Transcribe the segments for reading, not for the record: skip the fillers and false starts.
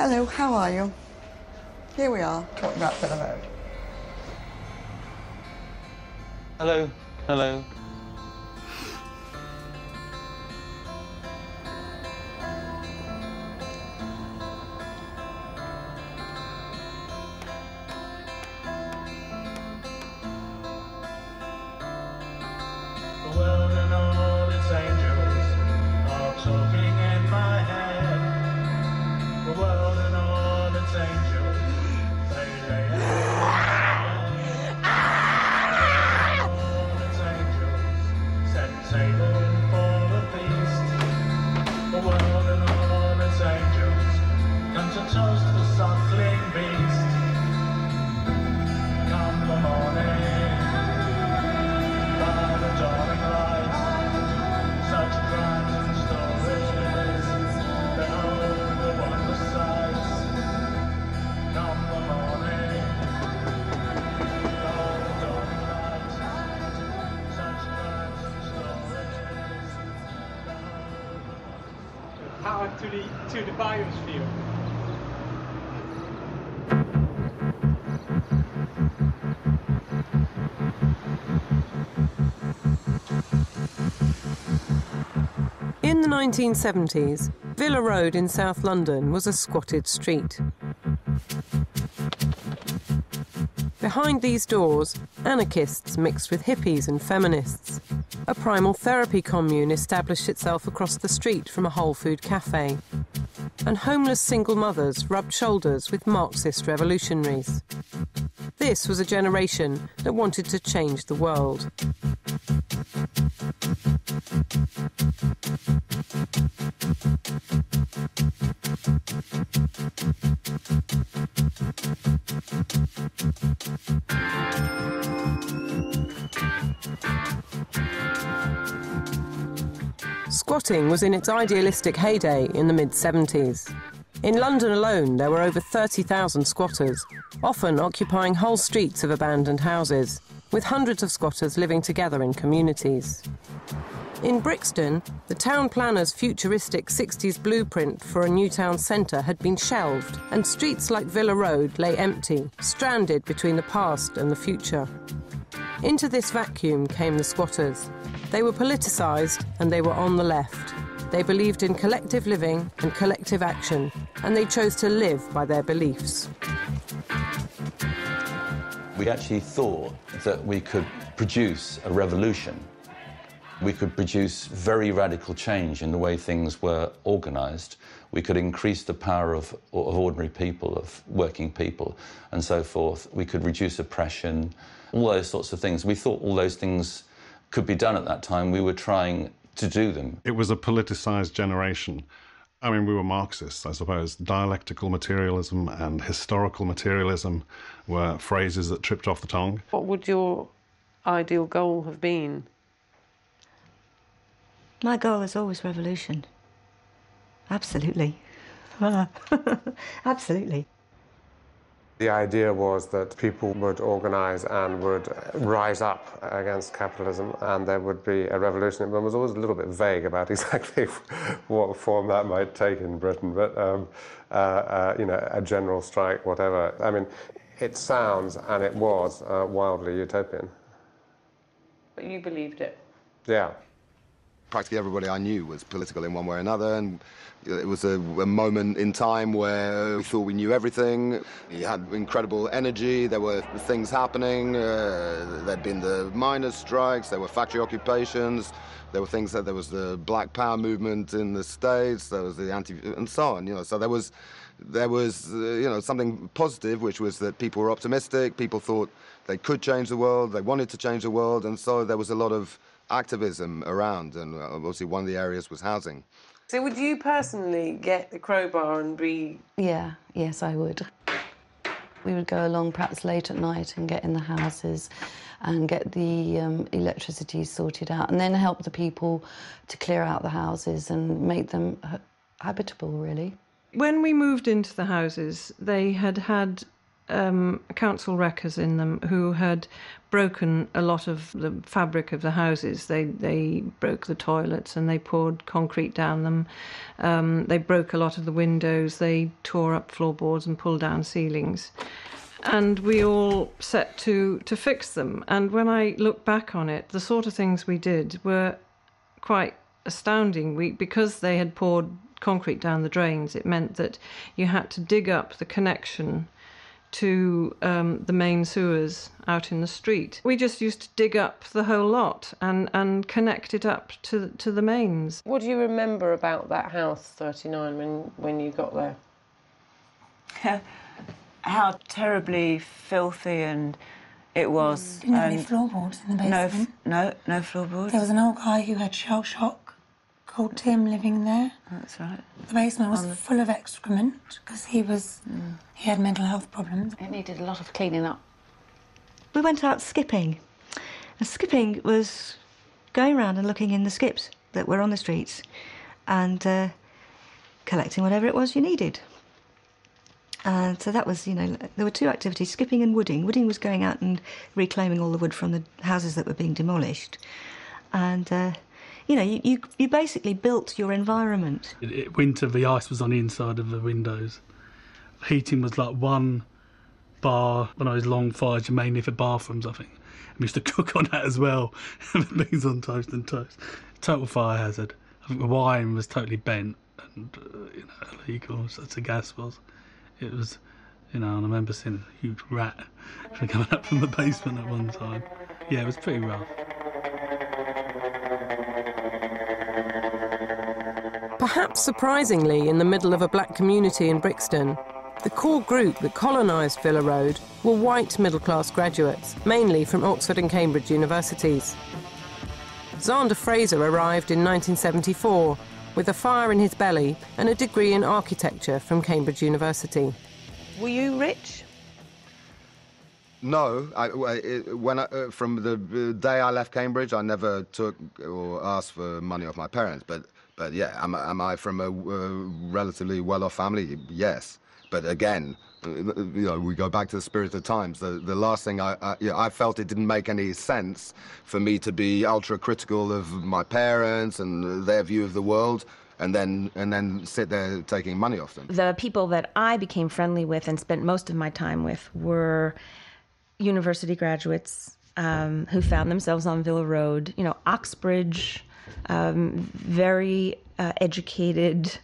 Hello, how are you? Here we are, talking about Villa Road. Hello, hello. The world and all its angels are talking in my head. The world and all its angels, they lay all its angels set table for a feast. The world and all its angels come to toast the suckling beast. Come the morning. By the dawning light, such crimes and stories, then oh, the wondrous sights. Come the morning, by the dawning light, such crimes and stories, then oh, Power to the biosphere. In the 1970s, Villa Road in South London was a squatted street. Behind these doors, anarchists mixed with hippies and feminists. A primal therapy commune established itself across the street from a whole food cafe. And homeless single mothers rubbed shoulders with Marxist revolutionaries. This was a generation that wanted to change the world. Squatting was in its idealistic heyday in the mid-70s. In London alone, there were over 30,000 squatters, often occupying whole streets of abandoned houses, with hundreds of squatters living together in communities. In Brixton, the town planner's futuristic 60s blueprint for a new town centre had been shelved, and streets like Villa Road lay empty, stranded between the past and the future. Into this vacuum came the squatters. They were politicised and they were on the left. They believed in collective living and collective action, and they chose to live by their beliefs. We actually thought that we could produce a revolution. We could produce very radical change in the way things were organised. We could increase the power of ordinary people, of working people, and so forth. We could reduce oppression, all those sorts of things. We thought all those things could be done at that time. We were trying to do them. It was a politicised generation. I mean, we were Marxists, I suppose. Dialectical materialism and historical materialism were phrases that tripped off the tongue. What would your ideal goal have been? My goal is always revolution. Absolutely. Absolutely. The idea was that people would organise and would rise up against capitalism, and there would be a revolution. It was always a little bit vague about exactly what form that might take in Britain, but you know, a general strike, whatever. I mean, it sounds, and it was, wildly utopian. But you believed it? Yeah. Practically everybody I knew was political in one way or another, and it was a moment in time where we thought we knew everything. You had incredible energy, there were things happening, there'd been the miners' strikes, there were factory occupations, there were things that there was the Black Power movement in the States, there was the and so on, you know. So there was you know, something positive, which was that people were optimistic, people thought they could change the world, they wanted to change the world, and so there was a lot of activism around, and obviously one of the areas was housing. So would you personally get the crowbar and be... Yeah, yes, I would. We would go along perhaps late at night and get in the houses and get the electricity sorted out, and then help the people to clear out the houses and make them habitable, really. When we moved into the houses, they had council wreckers in them who had broken a lot of the fabric of the houses. They broke the toilets and they poured concrete down them. They broke a lot of the windows. They tore up floorboards and pulled down ceilings. And we all set to fix them. And when I look back on it, the sort of things we did were quite astounding. Because they had poured concrete down the drains, it meant that you had to dig up the connection to the main sewers out in the street. We just used to dig up the whole lot and connect it up to the mains. What do you remember about that house, 39, when you got there? How terribly filthy and it was. Didn't have any floorboards in the basement. No floorboards. There was an old guy who had shell shock called Tim living there. That's right. The basement was full of excrement because he had mental health problems. It needed a lot of cleaning up. We went out skipping. And skipping was going around and looking in the skips that were on the streets and collecting whatever it was you needed. And so that was, there were two activities, skipping and wooding. Wooding was going out and reclaiming all the wood from the houses that were being demolished. And, you basically built your environment. Winter, the ice was on the inside of the windows. Heating was like one bar, one of those long fires, mainly for bathrooms, I think. And we used to cook on that as well, beans on toast and toast. Total fire hazard. I think the wine was totally bent and, illegal, so the gas was. It was, and I remember seeing a huge rat coming up from the basement at one time. Yeah, it was pretty rough. Perhaps surprisingly, in the middle of a black community in Brixton, the core group that colonised Villa Road were white middle-class graduates, mainly from Oxford and Cambridge universities. Xander Fraser arrived in 1974 with a fire in his belly and a degree in architecture from Cambridge University. Were you rich? No. From the day I left Cambridge, I never took or asked for money off my parents. But yeah, am I from a relatively well-off family? Yes. But again, we go back to the spirit of the times. The last thing I felt it didn't make any sense for me to be ultra-critical of my parents and their view of the world, and then sit there taking money off them. The people that I became friendly with and spent most of my time with were university graduates who found themselves on Villa Road. Oxbridge, very educated,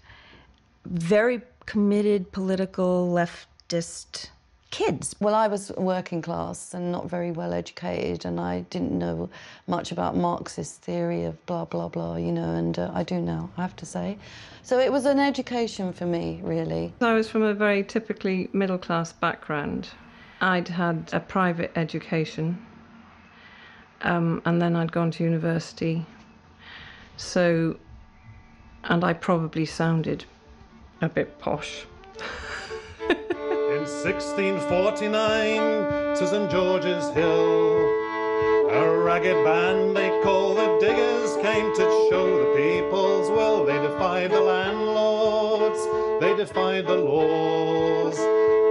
very committed political leftist kids. Well, I was working class and not very well educated, and I didn't know much about Marxist theory of blah, blah, blah, and I do now, I have to say. So it was an education for me, really. I was from a very typically middle-class background. I'd had a private education, and then I'd gone to university. And I probably sounded a bit posh. In 1649, to St. George's Hill, a ragged band they call the Diggers came to show the people's will. They defied the landlords, they defied the laws.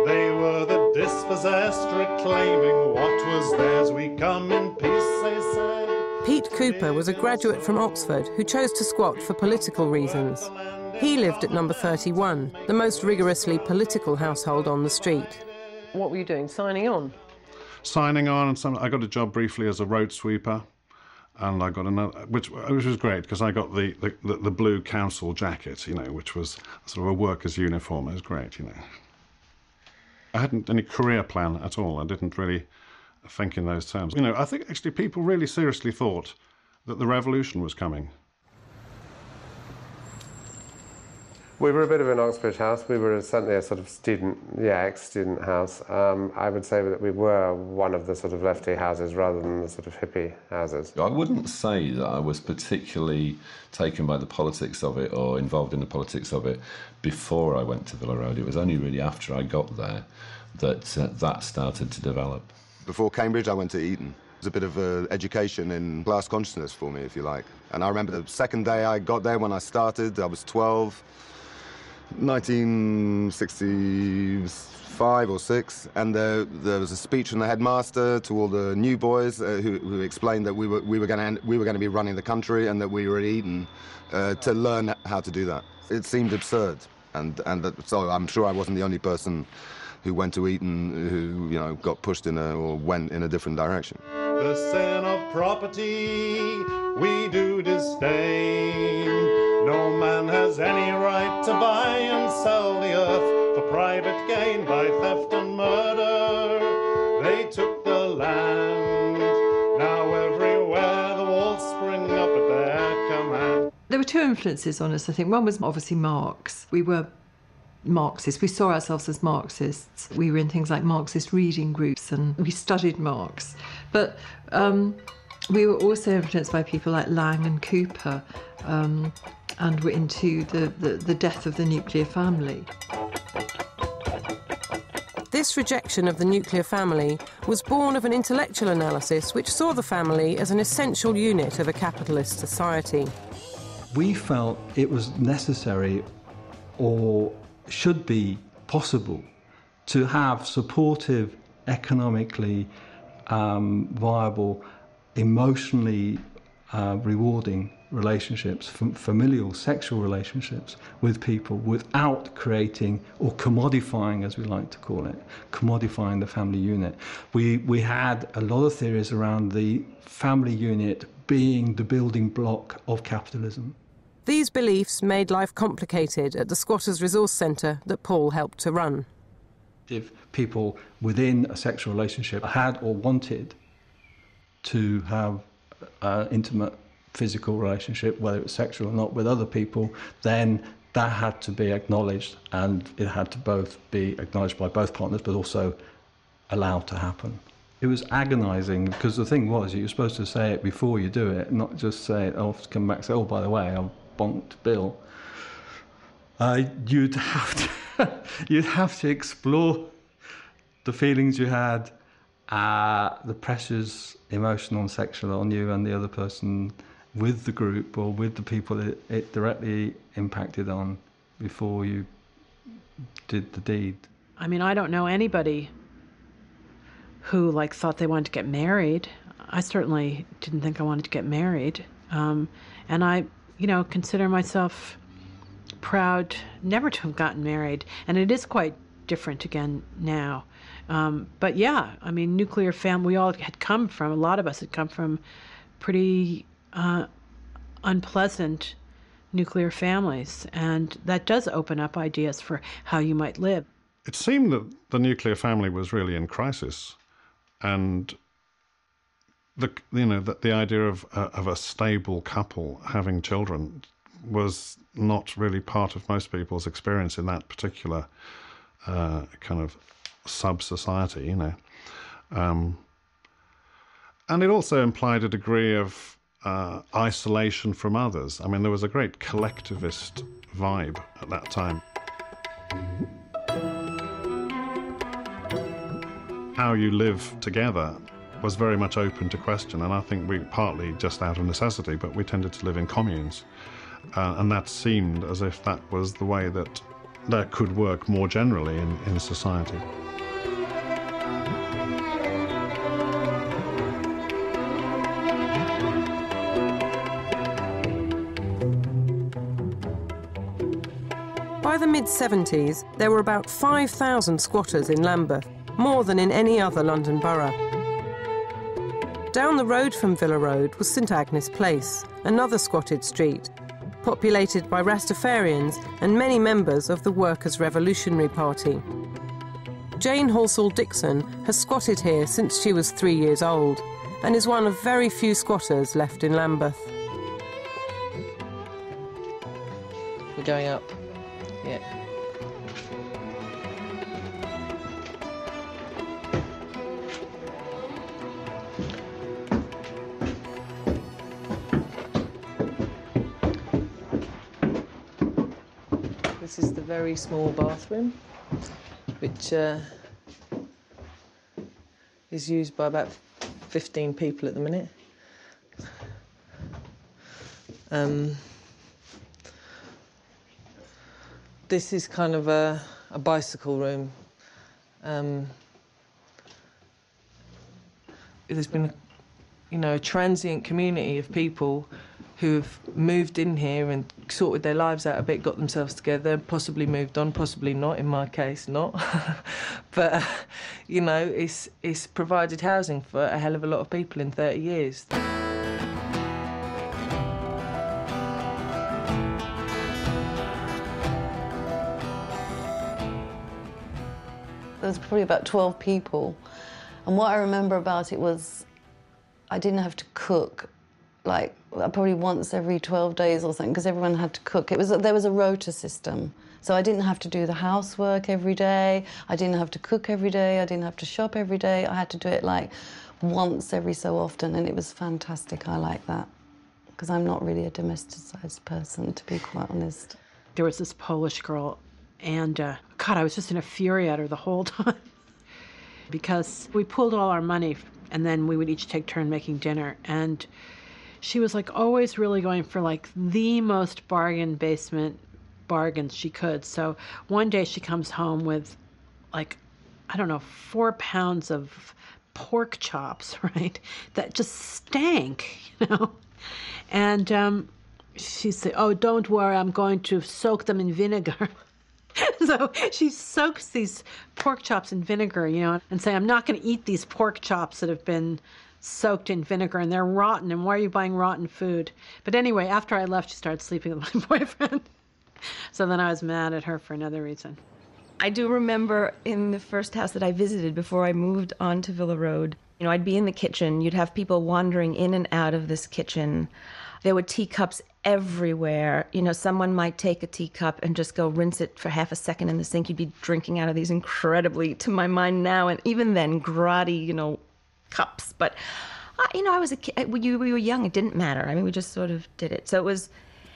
They were the dispossessed, reclaiming what was theirs. We come in peace, they said. Pete Cooper was a graduate from Oxford who chose to squat for political reasons. He lived at number 31, the most rigorously political household on the street. What were you doing, signing on? Signing on, and I got a job briefly as a road sweeper, and I got another, which was great because I got the blue council jacket, which was sort of a worker's uniform. It was great, I hadn't any career plan at all. I didn't really think in those terms. I think actually people really seriously thought that the revolution was coming. We were a bit of an Oxbridge house. We were certainly a sort of ex-student house. I would say that we were one of the sort of lefty houses rather than the sort of hippie houses. I wouldn't say that I was particularly taken by the politics of it or involved in the politics of it before I went to Villa Road. It was only really after I got there that that started to develop. Before Cambridge, I went to Eton. It was a bit of an education in class consciousness for me, if you like. And I remember the second day I got there when I started, I was 12. 1965 or 6, and there was a speech from the headmaster to all the new boys who explained that we were going to be running the country and that we were at Eton to learn how to do that. It seemed absurd, so I'm sure I wasn't the only person who went to Eton who got pushed or went in a different direction. The sin of property we do disdain. No man has any right to buy and sell the earth for private gain by theft and murder. They took the land. Now everywhere the walls spring up at their command. There were two influences on us, I think. One was obviously Marx. We were Marxists. We saw ourselves as Marxists. We were in things like Marxist reading groups and we studied Marx. But we were also influenced by people like Lang and Cooper and were into the death of the nuclear family. This rejection of the nuclear family was born of an intellectual analysis which saw the family as an essential unit of a capitalist society. We felt it was necessary or should be possible to have supportive, economically viable, emotionally rewarding relationships, familial, sexual relationships with people without creating or commodifying, as we like to call it, commodifying the family unit. We had a lot of theories around the family unit being the building block of capitalism. These beliefs made life complicated at the Squatters' Resource Centre that Paul helped to run. If people within a sexual relationship had or wanted to have an intimate physical relationship, whether it was sexual or not, with other people, then that had to be acknowledged, and it had to both be acknowledged by both partners but also allowed to happen. It was agonising because the thing was you're supposed to say it before you do it, not just say it, come back and say, oh, by the way, I've bonked Bill. You'd have to explore the feelings you had, the pressures, emotional and sexual, on you and the other person with the group or with the people it directly impacted on before you did the deed. I mean, I don't know anybody who thought they wanted to get married. I certainly didn't think I wanted to get married. And I, consider myself proud never to have gotten married. And it is quite different again now. But yeah, I mean, nuclear family, we all had come from, a lot of us had come from pretty unpleasant nuclear families. And that does open up ideas for how you might live. It seemed that the nuclear family was really in crisis. And the idea of a stable couple having children was not really part of most people's experience in that particular kind of sub-society, and it also implied a degree of isolation from others. I mean, there was a great collectivist vibe at that time. How you live together was very much open to question, and I think we, partly just out of necessity, but we tended to live in communes, and that seemed as if that was the way that could work more generally in society. By the mid-70s, there were about 5,000 squatters in Lambeth, more than in any other London borough. Down the road from Villa Road was St Agnes Place, another squatted street, populated by Rastafarians and many members of the Workers' Revolutionary Party. Jane Halsall-Dixon has squatted here since she was 3 years old and is one of very few squatters left in Lambeth. We're going up. Yeah. This is the very small bathroom, which is used by about 15 people at the minute. This is kind of a bicycle room. There's been, a transient community of people who've moved in here and sorted their lives out a bit, got themselves together, possibly moved on, possibly not, in my case, not. But, it's provided housing for a hell of a lot of people in 30 years. There was probably about 12 people. And what I remember about it was I didn't have to cook, like, probably once every 12 days or something, because everyone had to cook. There was a rota system. So I didn't have to do the housework every day. I didn't have to cook every day. I didn't have to shop every day. I had to do it, like, once every so often, and it was fantastic. I like that, because I'm not really a domesticised person, to be quite honest. There was this Polish girl, and God, I was just in a fury at her the whole time. Because we pooled all our money, and then we would each take turn making dinner. And she was, like, always really going for, like, the most basement bargains she could. So one day she comes home with, like, I don't know, 4 pounds of pork chops, right? That just stank, And she said, "Oh, don't worry, I'm going to soak them in vinegar." So she soaks these pork chops in vinegar, and say, "I'm not going to eat these pork chops that have been soaked in vinegar and they're rotten, and why are you buying rotten food?" But anyway, after I left, she started sleeping with my boyfriend. So then I was mad at her for another reason. I do remember in the first house that I visited before I moved on to Villa Road, I'd be in the kitchen. You'd have people wandering in and out of this kitchen. There were teacups everywhere. Someone might take a teacup and just go rinse it for half a second in the sink. You'd be drinking out of these incredibly, to my mind now, and even then, grotty, cups. But, I was a kid. We were young. It didn't matter. I mean, we just sort of did it. So it was,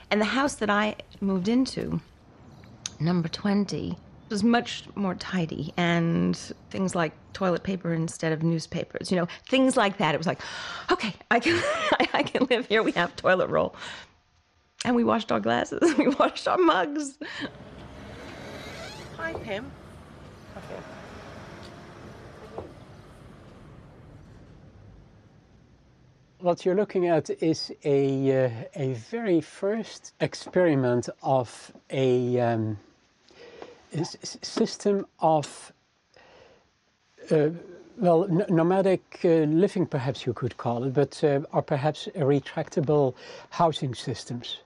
and the house that I moved into, number 20, was much more tidy, and things like toilet paper instead of newspapers, things like that. It was like, okay, I can live here. We have toilet roll. And we washed our glasses. We washed our mugs. Hi, Pim. Okay. What you're looking at is a very first experiment of a system of nomadic living, perhaps you could call it, but or perhaps retractable housing systems.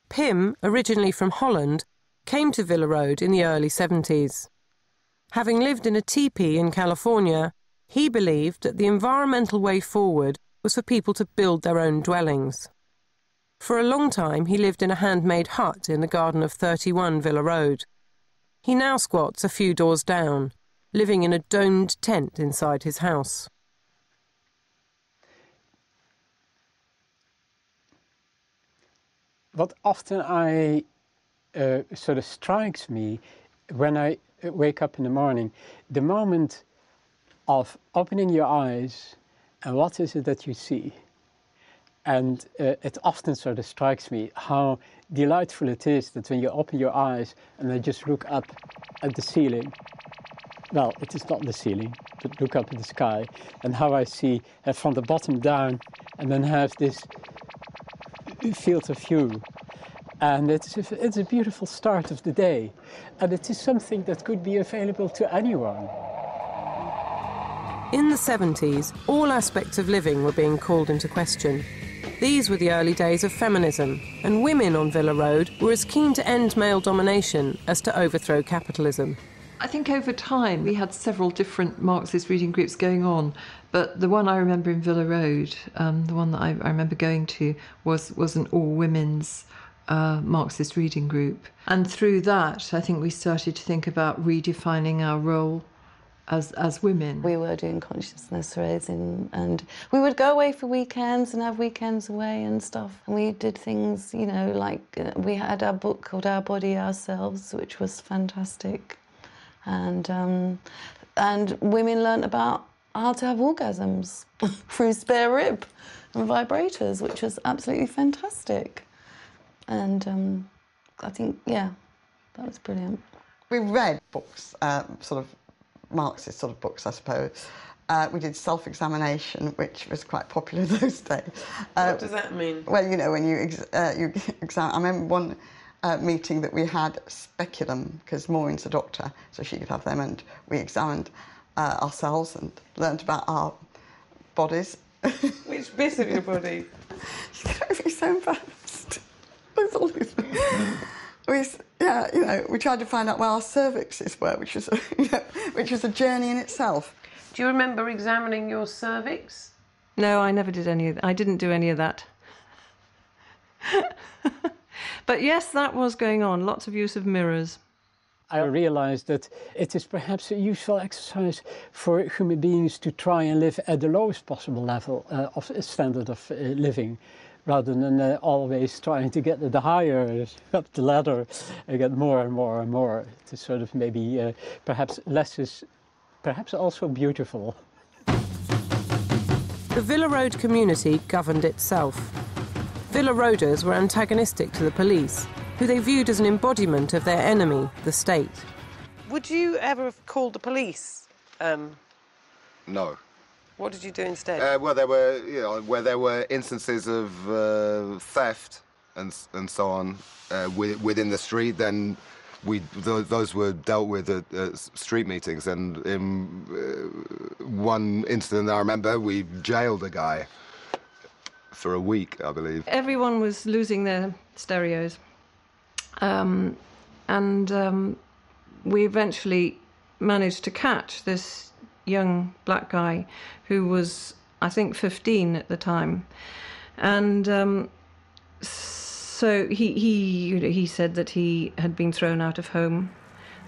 Pim, originally from Holland, came to Villa Road in the early 70s. Having lived in a teepee in California, he believed that the environmental way forward was for people to build their own dwellings. For a long time, he lived in a handmade hut in the garden of 31 Villa Road. He now squats a few doors down, living in a domed tent inside his house. What often sort of strikes me when I wake up in the morning, the moment of opening your eyes and what is it that you see? And it often sort of strikes me how delightful it is that when you open your eyes and I just look up at the ceiling, well, it is not the ceiling, but look up at the sky, and how I see from the bottom down and then have this field of view. And it's a beautiful start of the day. And it is something that could be available to anyone. In the 70s, all aspects of living were being called into question. These were the early days of feminism, and women on Villa Road were as keen to end male domination as to overthrow capitalism. I think over time we had several different Marxist reading groups going on, but the one I remember in Villa Road, the one that I remember going to, was an all-women's Marxist reading group. And through that, I think we started to think about redefining our role as women. We were doing consciousness raising, and we would go away for weekends and have weekends away and stuff. And we did things, like we had our book called Our Body Ourselves, which was fantastic. And women learnt about how to have orgasms through spare rib and vibrators, which was absolutely fantastic. And I think, yeah, that was brilliant. We read books, sort of Marxist sort of books, I suppose. We did self-examination, which was quite popular those days. What does that mean? Well, you know, when you examine... I remember one meeting that we had speculum, because Maureen's a doctor, so she could have them, and we examined ourselves and learnt about our bodies. Which bit of your body? Don't be so embarrassed. There's all these... we tried to find out where our cervixes were, which was a journey in itself. Do you remember examining your cervix? No, I never did any of that. I didn't do any of that. But yes, that was going on. Lots of use of mirrors. I realized that it is perhaps a useful exercise for human beings to try and live at the lowest possible level of standard of living, rather than always trying to get the higher up the ladder and get more and more and more. To sort of maybe perhaps less is perhaps also beautiful. The Villa Road community governed itself. Villa Roaders were antagonistic to the police, who they viewed as an embodiment of their enemy, the state. Would you ever have called the police? No. What did you do instead? Well, there were, where there were instances of theft and so on within the street, then those were dealt with at street meetings. And in one incident I remember, we jailed a guy for a week, I believe. Everyone was losing their stereos. We eventually managed to catch this young black guy who was, I think, 15 at the time. And so he said that he had been thrown out of home,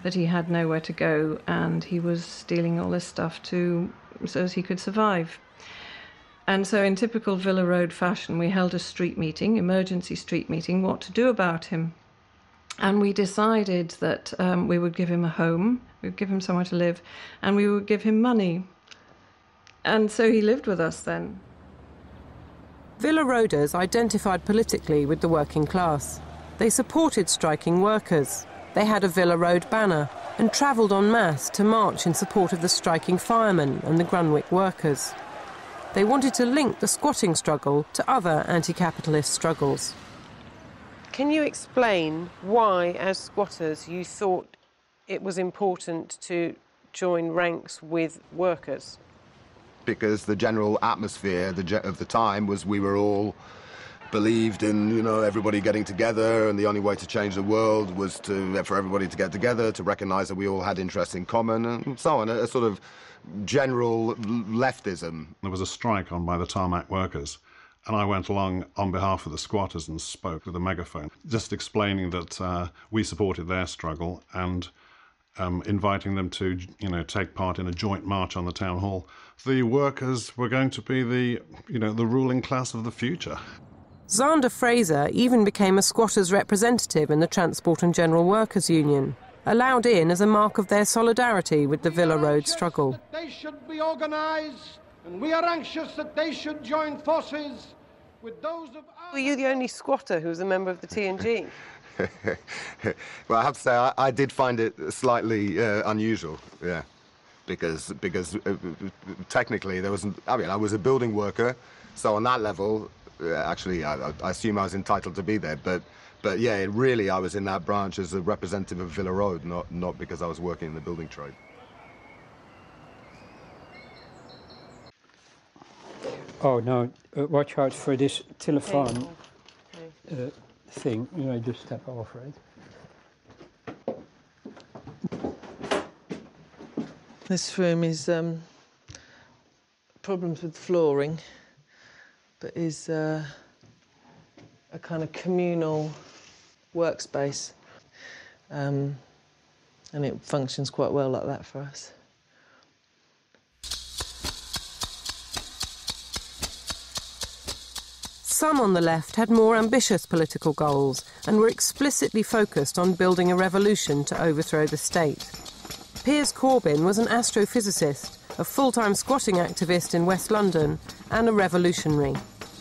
that he had nowhere to go, and he was stealing all this stuff so as he could survive. And so in typical Villa Road fashion, we held a street meeting, emergency street meeting, what to do about him. And we decided that we would give him a home, we'd give him somewhere to live, and we would give him money. And so he lived with us then. Villa Roaders identified politically with the working class. They supported striking workers. They had a Villa Road banner and travelled en masse to march in support of the striking firemen and the Grunwick workers. They wanted to link the squatting struggle to other anti-capitalist struggles. Can you explain why, as squatters, you thought it was important to join ranks with workers? Because the general atmosphere of the time was we were all believed in, everybody getting together, and the only way to change the world was for everybody to get together, to recognise that we all had interests in common, and so on, a sort of general leftism. There was a strike on by the tarmac workers, and I went along on behalf of the squatters and spoke with a megaphone, just explaining that we supported their struggle and inviting them to, take part in a joint march on the town hall. The workers were going to be the ruling class of the future. Xander Fraser even became a squatters' representative in the Transport and General Workers Union, allowed in as a mark of their solidarity with the Villa Road struggle. They should be organised, and we are anxious that they should join forces with those of our... Were you the only squatter who was a member of the T&G? Well, I have to say, I did find it slightly unusual, yeah, because technically there wasn't... I was a building worker, so on that level, actually, I assume I was entitled to be there, but yeah, really, I was in that branch as a representative of Villa Road, not because I was working in the building trade. Oh, no, watch out for this telephone thing. Just step over it. This room is problems with flooring, but is a kind of communal workspace, and it functions quite well like that for us. Some on the left had more ambitious political goals and were explicitly focused on building a revolution to overthrow the state. Piers Corbyn was an astrophysicist, a full-time squatting activist in West London, and a revolutionary.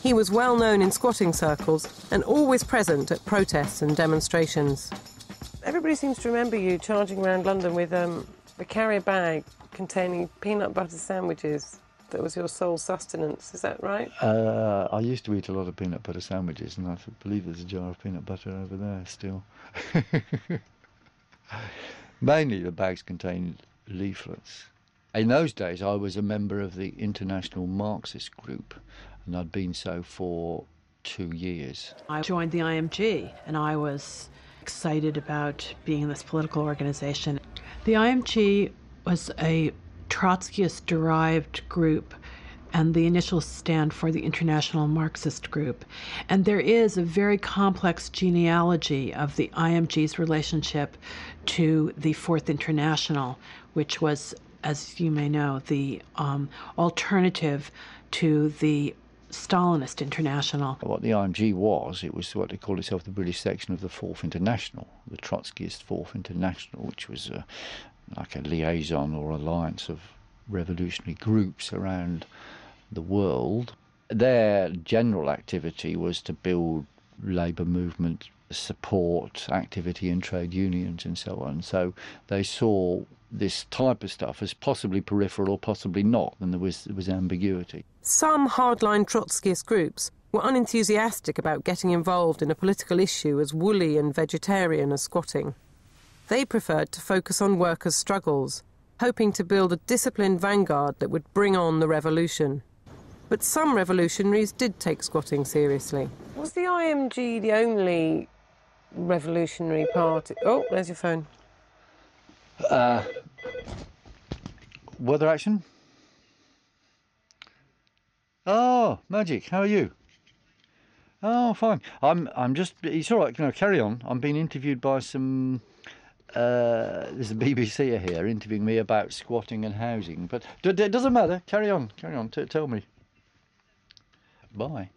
He was well known in squatting circles and always present at protests and demonstrations. Everybody seems to remember you charging around London with a carrier bag containing peanut butter sandwiches. That was your sole sustenance, is that right? I used to eat a lot of peanut butter sandwiches, and I believe there's a jar of peanut butter over there still. Mainly the bags contained leaflets. In those days I was a member of the International Marxist group, and I'd been so for 2 years. I joined the IMG, and I was excited about being in this political organization. The IMG was a Trotskyist-derived group, and the initials stand for the International Marxist Group. And there is a very complex genealogy of the IMG's relationship to the Fourth International, which was, as you may know, the alternative to the Stalinist International. What the IMG was, it was what they called itself the British section of the Fourth International, the Trotskyist Fourth International, which was like a liaison or alliance of revolutionary groups around the world. Their general activity was to build labour movement, support activity in trade unions and so on. So they saw this type of stuff as possibly peripheral or possibly not, and there was ambiguity. Some hardline Trotskyist groups were unenthusiastic about getting involved in a political issue as woolly and vegetarian as squatting. They preferred to focus on workers' struggles, hoping to build a disciplined vanguard that would bring on the revolution. But some revolutionaries did take squatting seriously. Was the IMG the only revolutionary party? Oh, there's your phone. Weather action? Oh, magic, how are you? Oh, fine. I'm just, it's all right, carry on. I'm being interviewed by some, there's a BBC here interviewing me about squatting and housing, but it doesn't matter, carry on, tell me. Bye.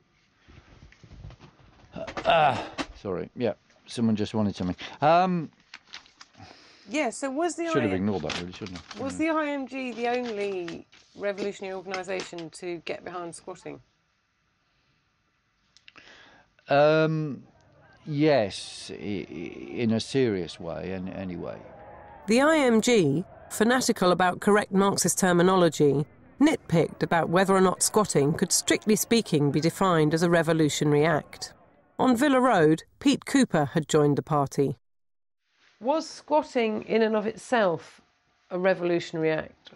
Sorry, yeah, someone just wanted something. Yeah, so was the Should have ignored that, really, shouldn't I? Was the IMG the only revolutionary organisation to get behind squatting? Yes, in a serious way, anyway. The IMG, fanatical about correct Marxist terminology, nitpicked about whether or not squatting could, strictly speaking, be defined as a revolutionary act. On Villa Road, Pete Cooper had joined the party. Was squatting in and of itself a revolutionary act?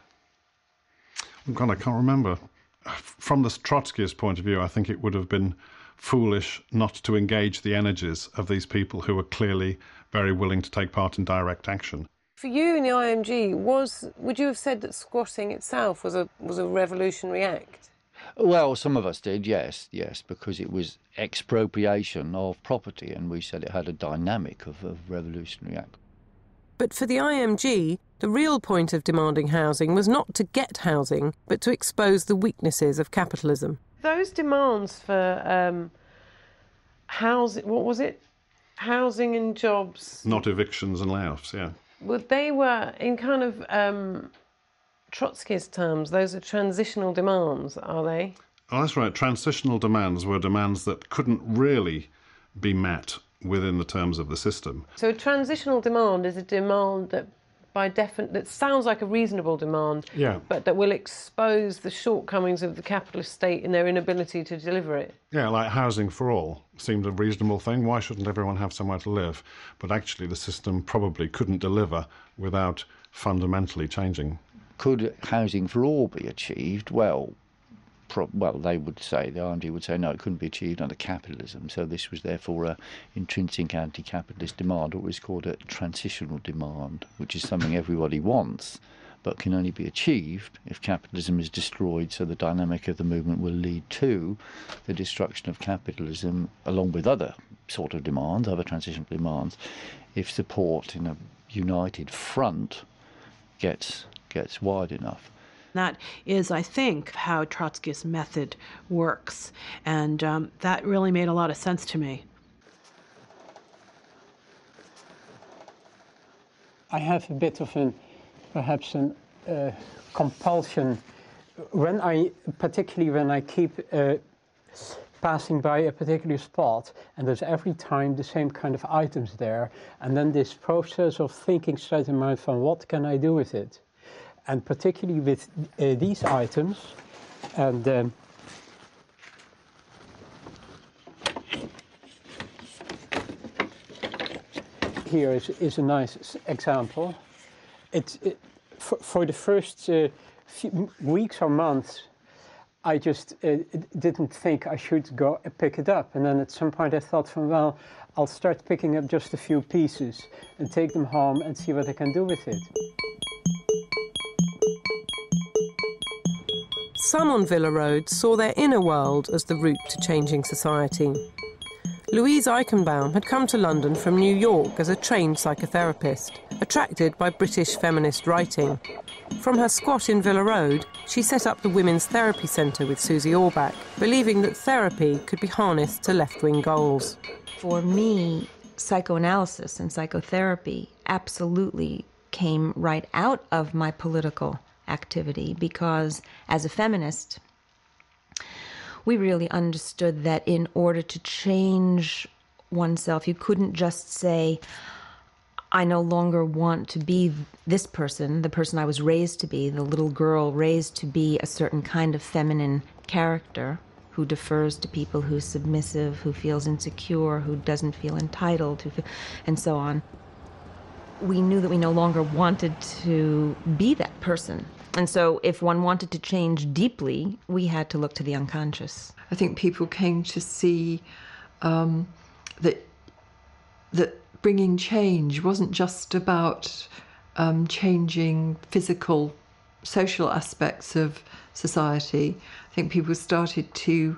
Oh God, I can't remember. From the Trotskyist point of view, I think it would have been foolish not to engage the energies of these people who were clearly very willing to take part in direct action. For you in the IMG, would you have said that squatting itself was a revolutionary act? Well, some of us did, yes, because it was expropriation of property, and we said it had a dynamic of revolutionary act. But for the IMG, the real point of demanding housing was not to get housing, but to expose the weaknesses of capitalism. Those demands for housing, what was it? Housing and jobs. Not evictions and layoffs, yeah. Well, they were, in kind of Trotskyist terms, those are transitional demands, are they? Oh, that's right. Transitional demands were demands that couldn't really be met within the terms of the system. So a transitional demand is a demand that that sounds like a reasonable demand, yeah, but that will expose the shortcomings of the capitalist state in their inability to deliver it. Yeah, like housing for all seemed a reasonable thing. Why shouldn't everyone have somewhere to live? But actually the system probably couldn't deliver without fundamentally changing. Could housing for all be achieved? Well, they would say, the IMG would say, no, it couldn't be achieved under capitalism. So this was therefore an intrinsic anti-capitalist demand, or what is called a transitional demand, which is something everybody wants, but can only be achieved if capitalism is destroyed. So the dynamic of the movement will lead to the destruction of capitalism, along with other sort of demands, other transitional demands, if support in a united front gets wide enough. That is, I think, how Trotskyist method works, and that really made a lot of sense to me. I have a bit of perhaps a compulsion, particularly when I keep passing by a particular spot, and there's every time the same kind of items there, and then this process of thinking straight in mind from what can I do with it, and particularly with these items, and here is a nice example. For the first few weeks or months, I just didn't think I should go pick it up. And then at some point I thought, well, I'll start picking up just a few pieces and take them home and see what I can do with it. Some on Villa Road saw their inner world as the route to changing society. Louise Eichenbaum had come to London from New York as a trained psychotherapist, attracted by British feminist writing. From her squat in Villa Road, she set up the Women's Therapy Centre with Susie Orbach, believing that therapy could be harnessed to left-wing goals. For me, psychoanalysis and psychotherapy absolutely came right out of my political activity, because as a feminist, we really understood that in order to change oneself, you couldn't just say, I no longer want to be this person, the person I was raised to be, the little girl raised to be a certain kind of feminine character who defers to people, who's submissive, who feels insecure, who doesn't feel entitled, and so on. We knew that we no longer wanted to be that person. And so if one wanted to change deeply, we had to look to the unconscious. I think people came to see that bringing change wasn't just about changing physical, social aspects of society. I think people started to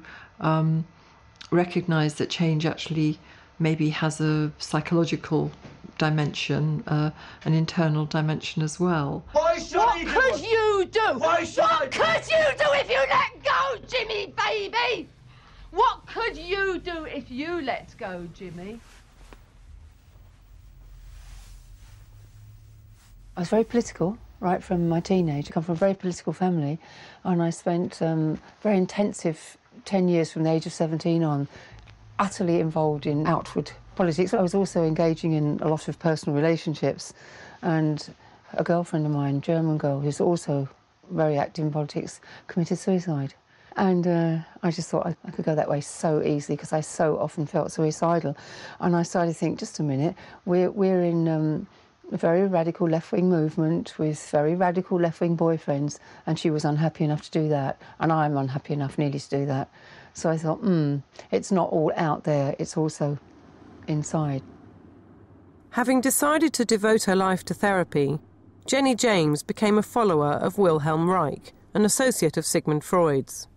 recognise that change actually maybe has a psychological dimension, an internal dimension as well. What could you do? What could you do if you let go, Jimmy, baby? What could you do if you let go, Jimmy? I was very political right from my teenage. I come from a very political family, and I spent very intensive 10 years from the age of 17 on, utterly involved in outward politics. I was also engaging in a lot of personal relationships, and a girlfriend of mine, German girl, who's also very active in politics, committed suicide. And I just thought I could go that way so easily, because I so often felt suicidal. And I started to think, just a minute, we're in a very radical left-wing movement with very radical left-wing boyfriends, and she was unhappy enough to do that, and I'm unhappy enough nearly to do that. So I thought, it's not all out there, it's also inside. Having decided to devote her life to therapy, Jenny James became a follower of Wilhelm Reich, an associate of Sigmund Freud's.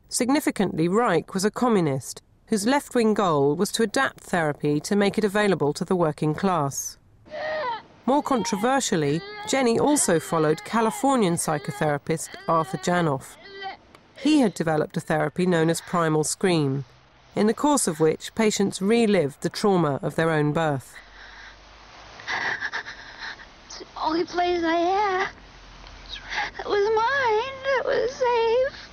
Significantly, Reich was a communist whose left-wing goal was to adapt therapy to make it available to the working class. More controversially, Jenny also followed Californian psychotherapist Arthur Janoff. He had developed a therapy known as primal scream, in the course of which patients relived the trauma of their own birth. It's the only place I had that was mine, that was safe.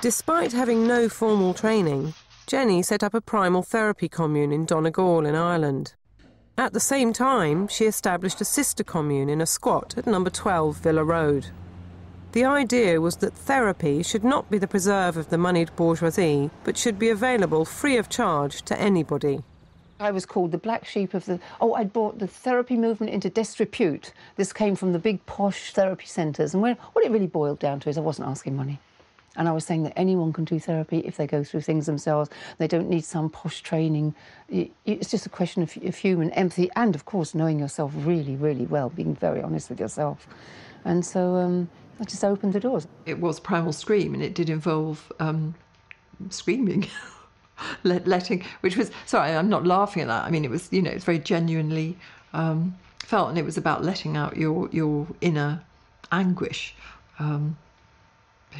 Despite having no formal training, Jenny set up a primal therapy commune in Donegal in Ireland. At the same time, she established a sister commune in a squat at number 12 Villa Road. The idea was that therapy should not be the preserve of the moneyed bourgeoisie, but should be available free of charge to anybody. I was called the black sheep of the... Oh, I'd brought the therapy movement into disrepute. This came from the big posh therapy centres, and what it really boiled down to is I wasn't asking money. And I was saying that anyone can do therapy if they go through things themselves. They don't need some posh training. It's just a question of human empathy and, of course, knowing yourself really, really well, being very honest with yourself. And so I just opened the doors. It was primal scream, and it did involve screaming, letting, which was, sorry, I'm not laughing at that. I mean, it was, it's very genuinely felt, and it was about letting out your inner anguish.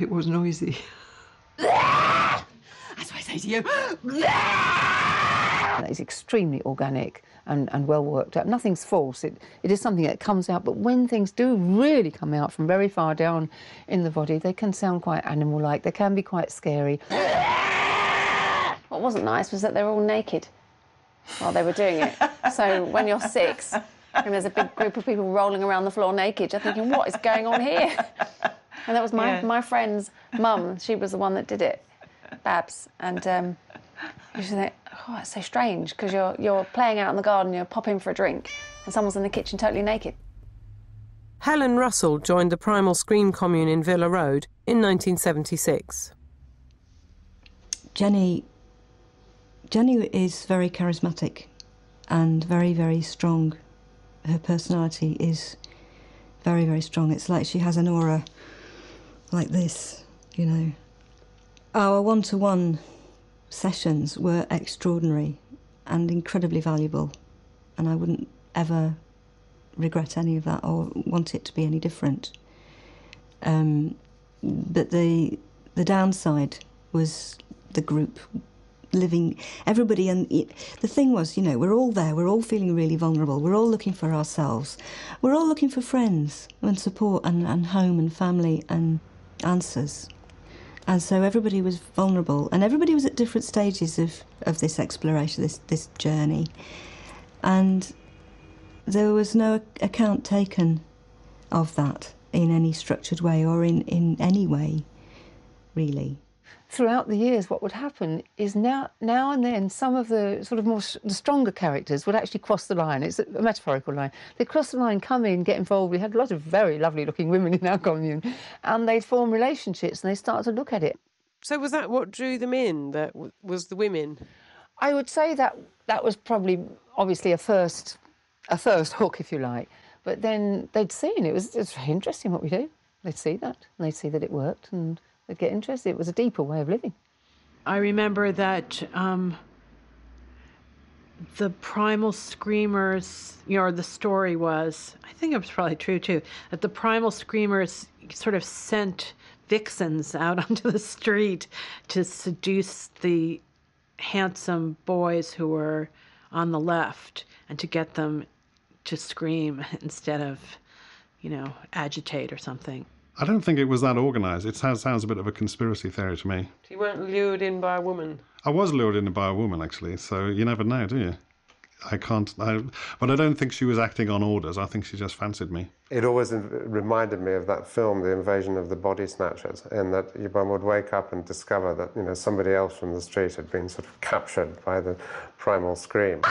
It was noisy. That's what I say to you. It's extremely organic and well worked out. Nothing's false. It is something that comes out, but when things do really come out from very far down in the body, they can sound quite animal-like. They can be quite scary. What wasn't nice was that they were all naked while they were doing it. So when you're 6 and there's a big group of people rolling around the floor naked, you're thinking, what is going on here? And that was my friend's mum. She was the one that did it, Babs. And you should think, oh, that's so strange, because you're playing out in the garden, you're popping for a drink, and someone's in the kitchen totally naked. Helen Russell joined the Primal Scream commune in Villa Road in 1976. Jenny is very charismatic and very, very strong. Her personality is very, very strong. It's like she has an aura like this, you know. Our one-to-one sessions were extraordinary and incredibly valuable, and I wouldn't ever regret any of that or want it to be any different. But the downside was the group living, everybody, and the thing was, you know, we're all there, we're all feeling really vulnerable, we're all looking for ourselves, we're all looking for friends and support and home and family and answers. And so everybody was vulnerable, and everybody was at different stages of this exploration, this journey. And there was no account taken of that in any structured way or in any way, really. Throughout the years, what would happen is now and then some of the sort of the stronger characters would actually cross the line. It's a metaphorical line. They'd cross the line, come in, get involved. We had a lot of very lovely-looking women in our commune, and they'd form relationships and they start to look at it. So was that what drew them in, that was the women? I would say that was probably, obviously, a first hook, if you like. But then they'd see, and it's very interesting what we do. They'd see that, and they'd see that it worked, and they'd get interested. It was a deeper way of living. I remember that the Primal Screamers, you know, the story was, I think it was probably true too, that the Primal Screamers sort of sent vixens out onto the street to seduce the handsome boys who were on the left and to get them to scream instead of, you know, agitate or something. I don't think it was that organised. It sounds a bit of a conspiracy theory to me. So you weren't lured in by a woman? I was lured in by a woman, actually, so you never know, do you? But I don't think she was acting on orders. I think she just fancied me. It always reminded me of that film, The Invasion of the Body Snatchers, in that one would wake up and discover that, you know, somebody else from the street had been sort of captured by the primal scream.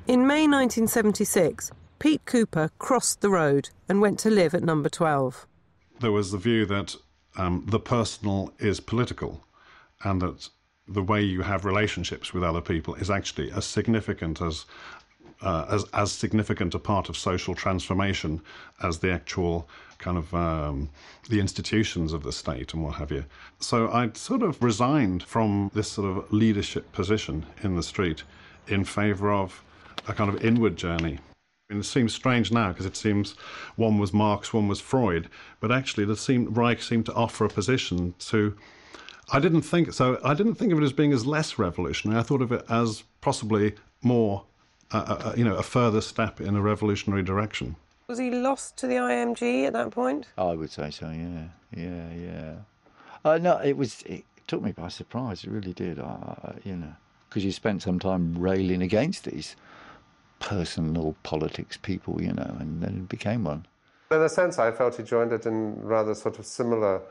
In May 1976, Pete Cooper crossed the road and went to live at number 12. There was the view that the personal is political, and that the way you have relationships with other people is actually as significant as significant a part of social transformation as the actual kind of the institutions of the state and what have you. So I'd sort of resigned from this sort of leadership position in the street in favour of a kind of inward journey. And it seems strange now because it seems one was Marx, one was Freud, but actually Reich seemed to offer a position to. I didn't think of it as being as less revolutionary. I thought of it as possibly more, a further step in a revolutionary direction. Was he lost to the IMG at that point? I would say so. Yeah. No, it took me by surprise. It really did. Because you spent some time railing against these personal politics people, and then it became one. In a sense, I felt he joined it in rather sort of similar,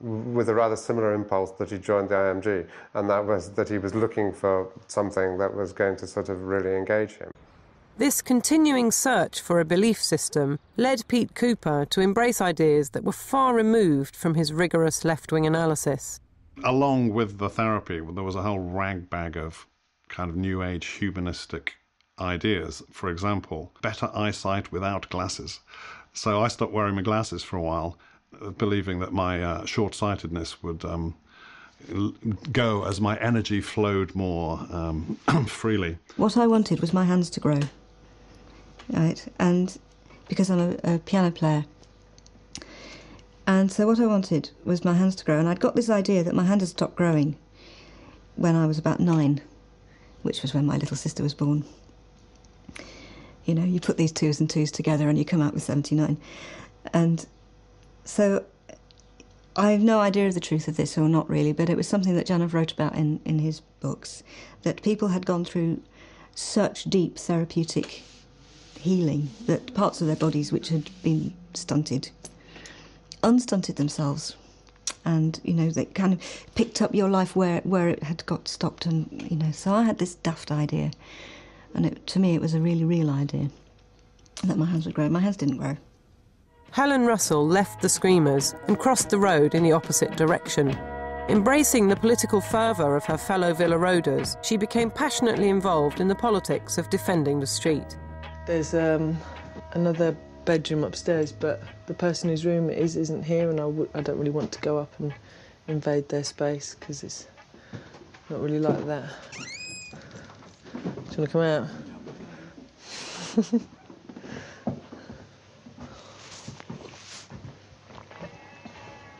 with a rather similar impulse that he joined the IMG, and that was that he was looking for something that was going to sort of really engage him. This continuing search for a belief system led Pete Cooper to embrace ideas that were far removed from his rigorous left-wing analysis. Along with the therapy, there was a whole ragbag of kind of new age humanistic ideas. For example, better eyesight without glasses. So I stopped wearing my glasses for a while, believing that my short-sightedness would go as my energy flowed more freely. What I wanted was my hands to grow, right? And because I'm a piano player. And so what I wanted was my hands to grow. And I'd got this idea that my hand had stopped growing when I was about 9, which was when my little sister was born. You know, you put these 2s and 2s together and you come out with 79. And so I have no idea of the truth of this, or not really, but it was something that Janov wrote about in his books, that people had gone through such deep therapeutic healing that parts of their bodies which had been stunted, unstunted themselves. And, you know, they kind of picked up your life where it had got stopped. And, you know, so I had this daft idea. And to me, it was a really real idea that my hands would grow. My hands didn't grow. Helen Russell left the Screamers and crossed the road in the opposite direction. Embracing the political fervour of her fellow Villa Roaders, she became passionately involved in the politics of defending the street. There's another bedroom upstairs, but the person whose room it is isn't here, and I don't really want to go up and invade their space because it's not really like that. Do you want to come out?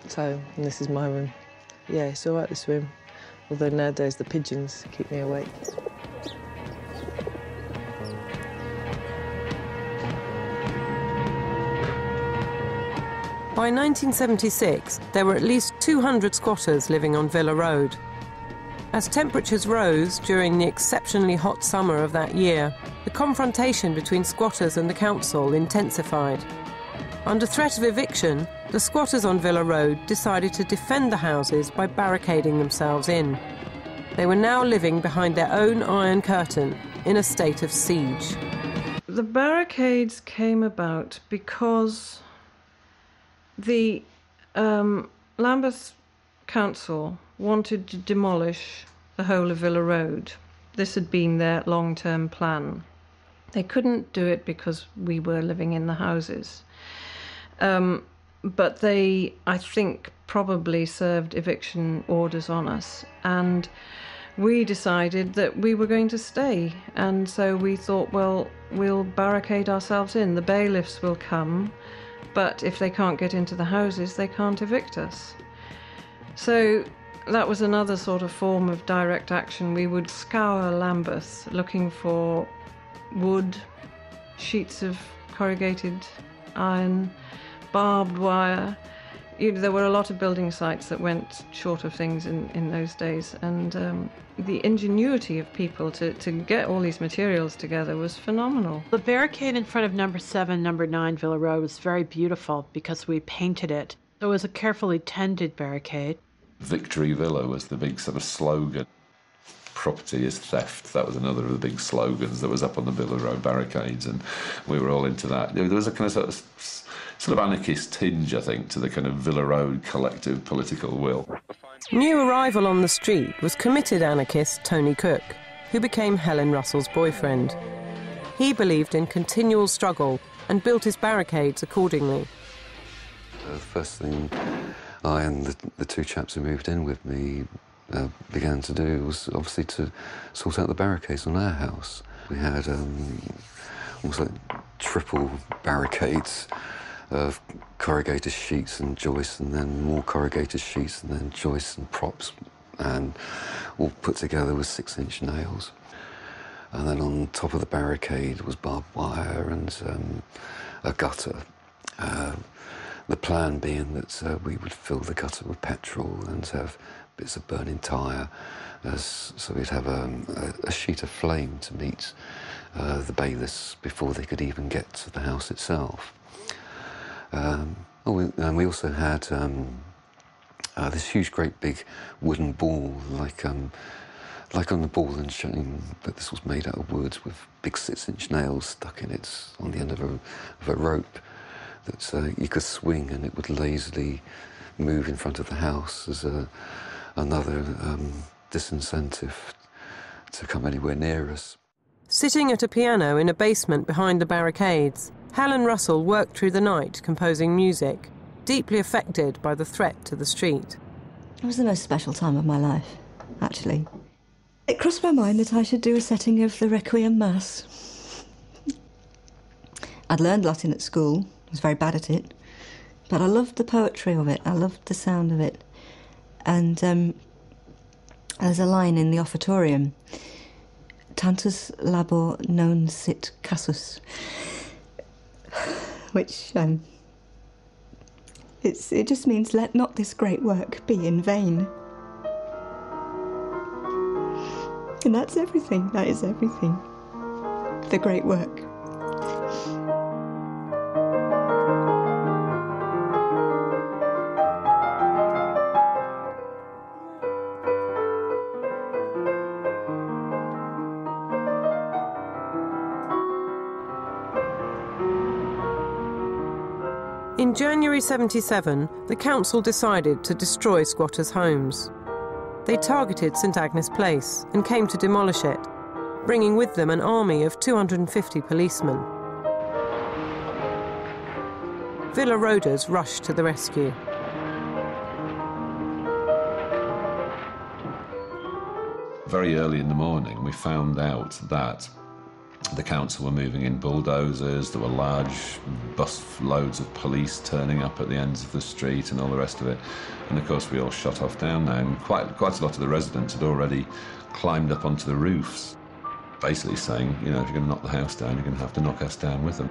So, and this is my room. Yeah, it's all right, this room. Although nowadays the pigeons keep me awake. By 1976, there were at least 200 squatters living on Villa Road. As temperatures rose during the exceptionally hot summer of that year, the confrontation between squatters and the council intensified. Under threat of eviction, the squatters on Villa Road decided to defend the houses by barricading themselves in. They were now living behind their own iron curtain in a state of siege. The barricades came about because the Lambeth Council wanted to demolish the whole of Villa Road. This had been their long-term plan. They couldn't do it because we were living in the houses. But they, I think, probably served eviction orders on us. And we decided that we were going to stay. And so we thought, well, we'll barricade ourselves in. The bailiffs will come, but if they can't get into the houses, they can't evict us. So that was another sort of form of direct action. We would scour Lambeth looking for wood, sheets of corrugated iron, barbed wire. There were a lot of building sites that went short of things in those days, and the ingenuity of people to get all these materials together was phenomenal. The barricade in front of number 7, number 9 Villa Road was very beautiful because we painted it. It was a carefully tended barricade. Victory Villa was the big sort of slogan. Property is theft. That was another of the big slogans that was up on the Villa Road barricades, and we were all into that. There was a kind of sort of anarchist tinge, I think, to the kind of Villa Road collective political will. New arrival on the street was committed anarchist Tony Cook, who became Helen Russell's boyfriend. He believed in continual struggle and built his barricades accordingly. The first thing I and the two chaps who moved in with me began to do was obviously to sort out the barricades on our house. We had almost like triple barricades of corrugated sheets and joists, and then more corrugated sheets, and then joists and props, and all put together with 6-inch nails. And then on top of the barricade was barbed wire and a gutter. The plan being that we would fill the gutter with petrol and have bits of burning tyre, so we'd have a sheet of flame to meet the bailiffs before they could even get to the house itself. And we also had this huge, great big wooden ball, like on the ball and chain, but this was made out of wood with big 6-inch nails stuck in it on the end of a rope that you could swing, and it would lazily move in front of the house as another disincentive to come anywhere near us. Sitting at a piano in a basement behind the barricades, Helen Russell worked through the night composing music, deeply affected by the threat to the street. It was the most special time of my life, actually. It crossed my mind that I should do a setting of the Requiem Mass. I'd learned Latin at school, I was very bad at it, but I loved the poetry of it, I loved the sound of it. And there's a line in the offertorium, tantus labor non sit casus, which it just means, let not this great work be in vain. And that's everything, that is everything. The great work. In January 77, the council decided to destroy squatters' homes. They targeted St Agnes Place and came to demolish it, bringing with them an army of 250 policemen. Villa Roaders rushed to the rescue. Very early in the morning, we found out that the council were moving in bulldozers, there were large bus loads of police turning up at the ends of the street and all the rest of it. And of course we all shot off down now, and quite a lot of the residents had already climbed up onto the roofs, basically saying, you know, if you're going to knock the house down, you're going to have to knock us down with them.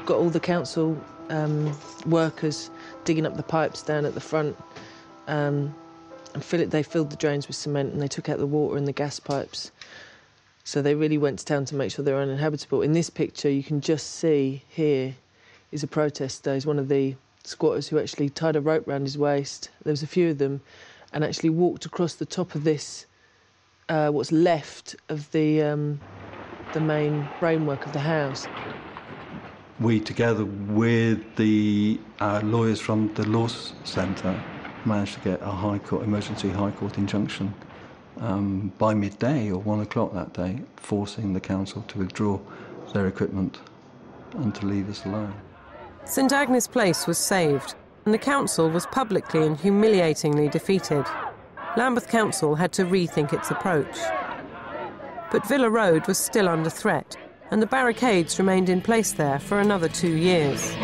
Got all the council workers digging up the pipes down at the front, and they filled the drains with cement and they took out the water and the gas pipes. So they really went to town to make sure they were uninhabitable. In this picture, you can just see here is a protester. He's one of the squatters who actually tied a rope around his waist. There was a few of them, and actually walked across the top of this, what's left of the main framework of the house. We, together with the lawyers from the Law Centre, managed to get a emergency High Court injunction by midday or 1 o'clock that day, forcing the council to withdraw their equipment and to leave us alone. St Agnes Place was saved, and the council was publicly and humiliatingly defeated. Lambeth Council had to rethink its approach. But Villa Road was still under threat, and the barricades remained in place there for another 2 years.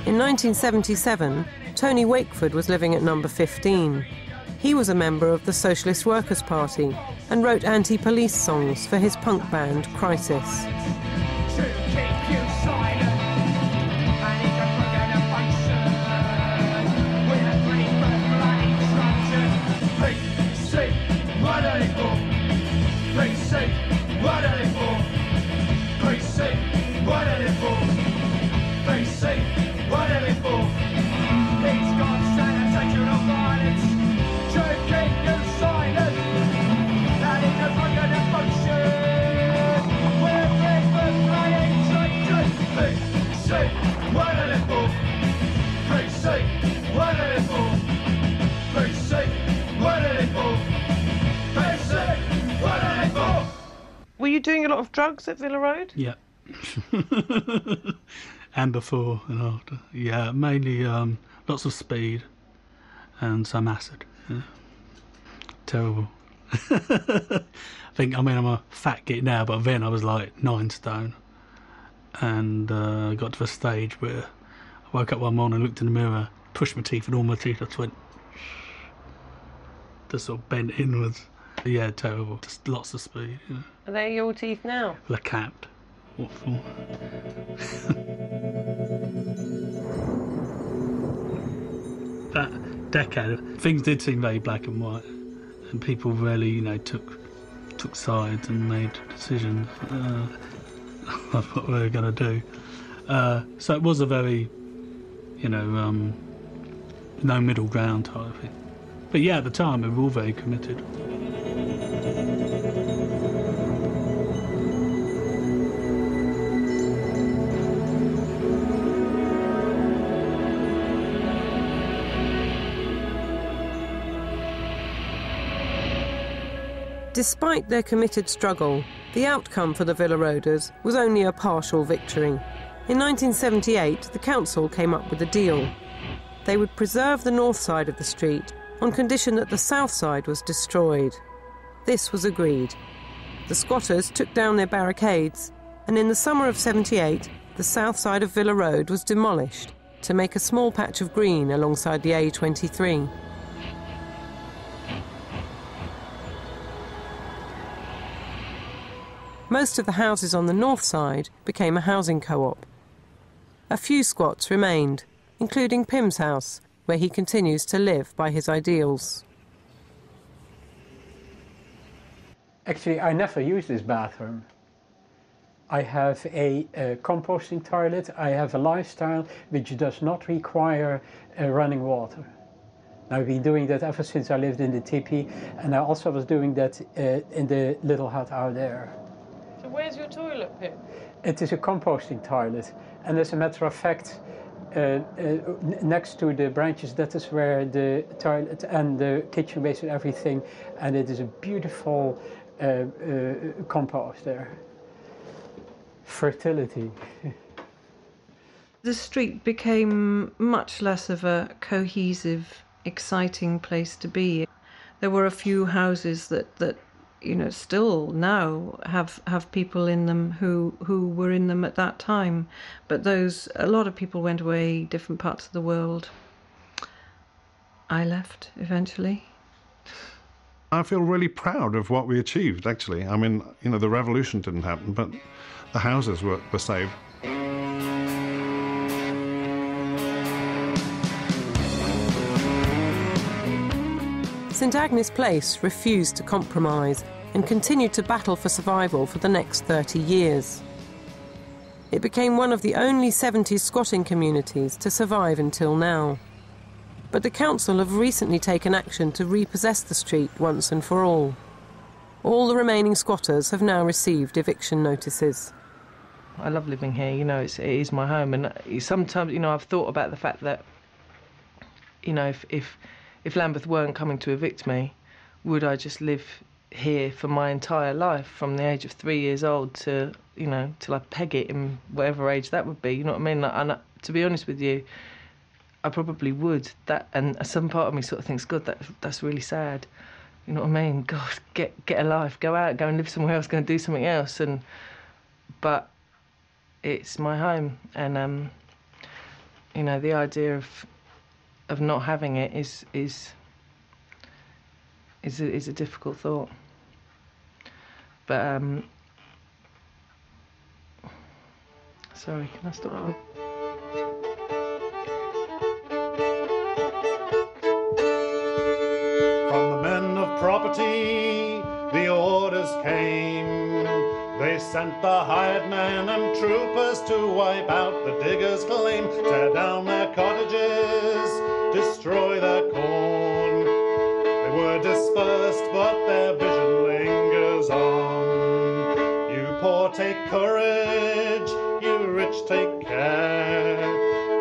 In 1977, Tony Wakeford was living at number 15. He was a member of the Socialist Workers' Party and wrote anti-police songs for his punk band Crisis. Were you doing a lot of drugs at Villa Road? Yeah. And before and after. Yeah, mainly lots of speed and some acid. Yeah. Terrible. I'm a fat git now, but then I was like 9 stone. And I got to a stage where I woke up one morning, looked in the mirror, pushed my teeth, and all my teeth just went... just sort of bent inwards. Yeah, terrible. Just lots of speed, you know. Are they your teeth now? They're capped. What for? That decade, things did seem very black and white, and people really, you know, took sides and made decisions of what they were going to do. So it was a very, you know, no middle ground type of thing. But yeah, at the time, we were all very committed. Despite their committed struggle, the outcome for the Villa Roaders was only a partial victory. In 1978, the council came up with a deal. They would preserve the north side of the street on condition that the south side was destroyed. This was agreed. The squatters took down their barricades, and in the summer of '78, the south side of Villa Road was demolished to make a small patch of green alongside the A23. Most of the houses on the north side became a housing co-op. A few squats remained, including Pym's house, where he continues to live by his ideals. Actually, I never use this bathroom. I have a composting toilet. I have a lifestyle which does not require running water. I've been doing that ever since I lived in the tipi, and I also was doing that in the little hut out there. So where's your toilet, Pym? It is a composting toilet, and as a matter of fact, next to the branches, that is where the toilet and the kitchen waste and everything, and it is a beautiful compost there. Fertility. The street became much less of a cohesive, exciting place to be. There were a few houses that still now have people in them who were in them at that time, but a lot of people went away different parts of the world. I left eventually. I feel really proud of what we achieved, actually. I mean, the revolution didn't happen, but the houses were saved. St Agnes Place refused to compromise and continued to battle for survival for the next 30 years. It became one of the only 70s squatting communities to survive until now. But the council have recently taken action to repossess the street once and for all. All the remaining squatters have now received eviction notices. I love living here, it is my home, and sometimes, I've thought about the fact that, if Lambeth weren't coming to evict me, would I just live here for my entire life, from the age of 3 years old to, till I peg it in whatever age that would be, you know what I mean? And to be honest with you, I probably would. And some part of me sort of thinks, God, that's really sad. You know what I mean? God, get a life, go out, go and live somewhere else, go and do something else. But it's my home, and the idea of not having it is a difficult thought. But sorry, can I stop? From the men of property, the orders came. They sent the hired men and troopers to wipe out the diggers' claim, tear down their cottages, destroy their corn. They were dispersed, but their vision lingers on. You poor take courage, you rich take care.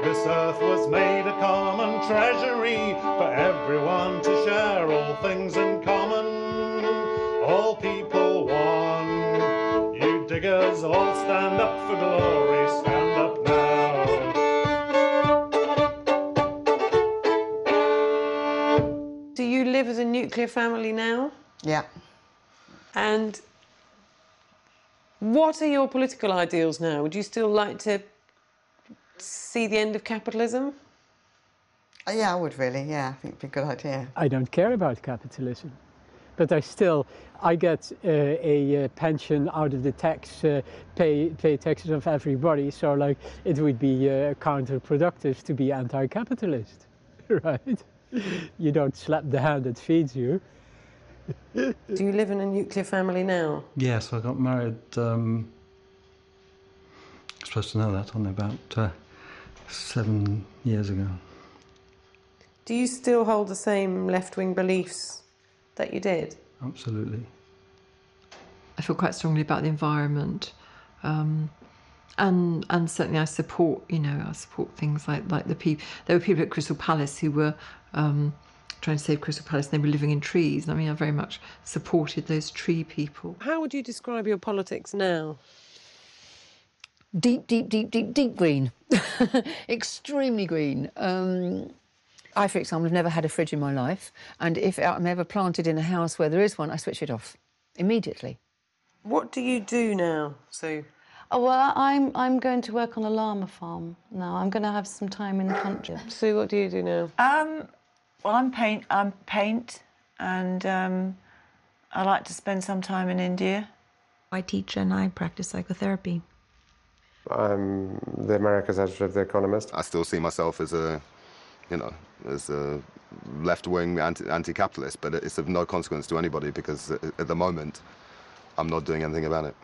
This earth was made a common treasury for everyone to share, all things in common, all people one. You diggers all stand up for glory, stand up now. Do you live as a nuclear family now? Yeah. And what are your political ideals now? Would you still like to see the end of capitalism? Yeah, I would really, yeah. I think it'd be a good idea. I don't care about capitalism, but I get a pension out of the tax, pay taxes of everybody, so it would be counterproductive to be anti-capitalist, right? You don't slap the hand that feeds you. Do you live in a nuclear family now? Yes, I got married, I'm supposed to know that, only about 7 years ago. Do you still hold the same left-wing beliefs that you did? Absolutely. I feel quite strongly about the environment, and certainly I support, I support things like the people. There were people at Crystal Palace who were trying to save Crystal Palace, and they were living in trees. And I mean, I very much supported those tree people. How would you describe your politics now? Deep, deep, deep, deep, deep green. Extremely green. I, for example, have never had a fridge in my life, and if I'm ever planted in a house where there is one, I switch it off immediately. What do you do now, Sue? Oh, well, I'm going to work on a llama farm now. I'm going to have some time in the country. Sue, what do you do now? Well, I'm paint, and I like to spend some time in India. I teach and I practice psychotherapy. I'm the America's editor of The Economist. I still see myself as a, as a left-wing anti-capitalist, but it's of no consequence to anybody because at the moment, I'm not doing anything about it.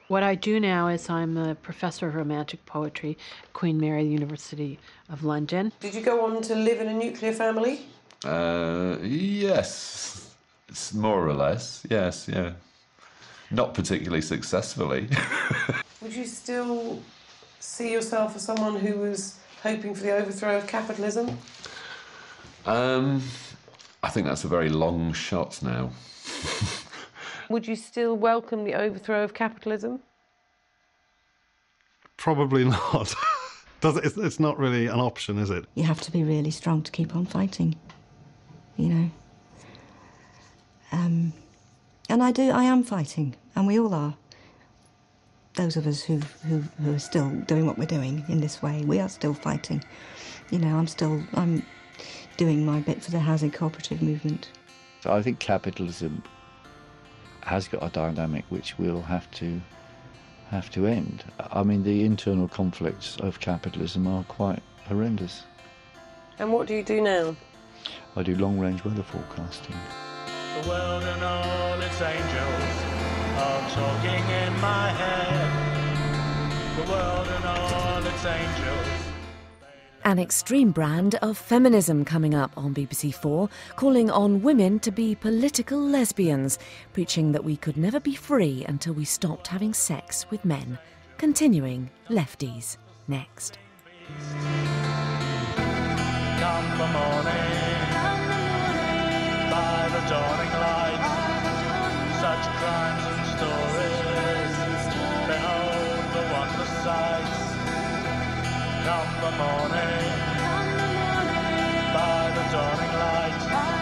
What I do now is I'm a professor of romantic poetry at Queen Mary University of London. Did you go on to live in a nuclear family? Yes, it's more or less, yes, yeah. Not particularly successfully. Would you still see yourself as someone who was hoping for the overthrow of capitalism? I think that's a very long shot now. Would you still welcome the overthrow of capitalism? Probably not. It's not really an option, is it? You have to be really strong to keep on fighting, And I am fighting, and we all are. Those of us who are still doing what we're doing in this way, we are still fighting. I'm doing my bit for the housing cooperative movement. So I think capitalism has got a dynamic which will have to end. I mean, the internal conflicts of capitalism are quite horrendous. And what do you do now? I do long-range weather forecasting. The world and all its angels are talking in my head. The world and all its angels. An extreme brand of feminism coming up on BBC4, calling on women to be political lesbians, preaching that we could never be free until we stopped having sex with men. Continuing Lefties next. Come the morning, by the dawning light, such crimes and stories, behold the wondrous sights. Come the morning, by the dawning light.